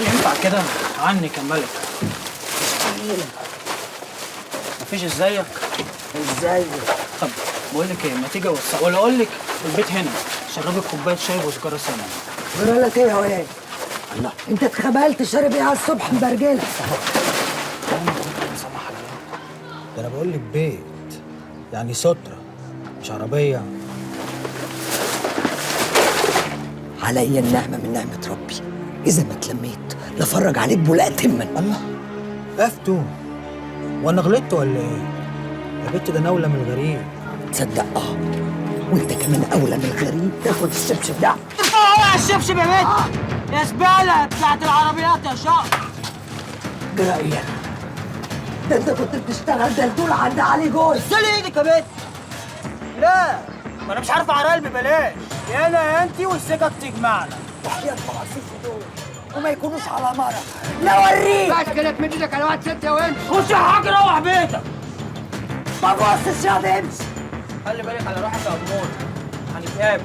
ينفع كده عنك يا ملك؟ مفيش ازيك؟ ازاي؟ طب بقول لك ايه، ما تيجي اوسع ولا اقول لك البيت هنا شربك كوبايه شاي وسجاره سنه. جرى لك ايه يا واد؟ الله، انت اتخبلت شارب ايه على الصبح مبرجله؟ سامح الله. ده انا بقول لك بيت، يعني ستره مش عربيه. عليا النعمه من نعمه ربي، اذا ما اتلميت لفرج عليك بولاء تما. الله، افتو وانا غلطت ولا ايه؟ يا بنت ده انا اولى من الغريب. تصدق وانت كمان اولى من الغريب تاخد الشبشب ده. ارفعوا على الشبشب يا بنت يا زباله بتاعت العربيات يا شقر. جرى ايه؟ ده انت كنت بتشتغل دلدول عند علي جوز. سلي ايدك يا بنت. لا، ما انا مش عارف اعرق ببلاش، يا انا يا انتي والسكه تجمعنا. وحياة بعصيصي دول وما يكونوش على مرة لا اوريك. بس كده تمد ايدك على واحد ست يا وانت. خش يا حاج روح بيتك. ما تبصش يا امشي. خلي بالك على روحك يا امور، هنتقابل.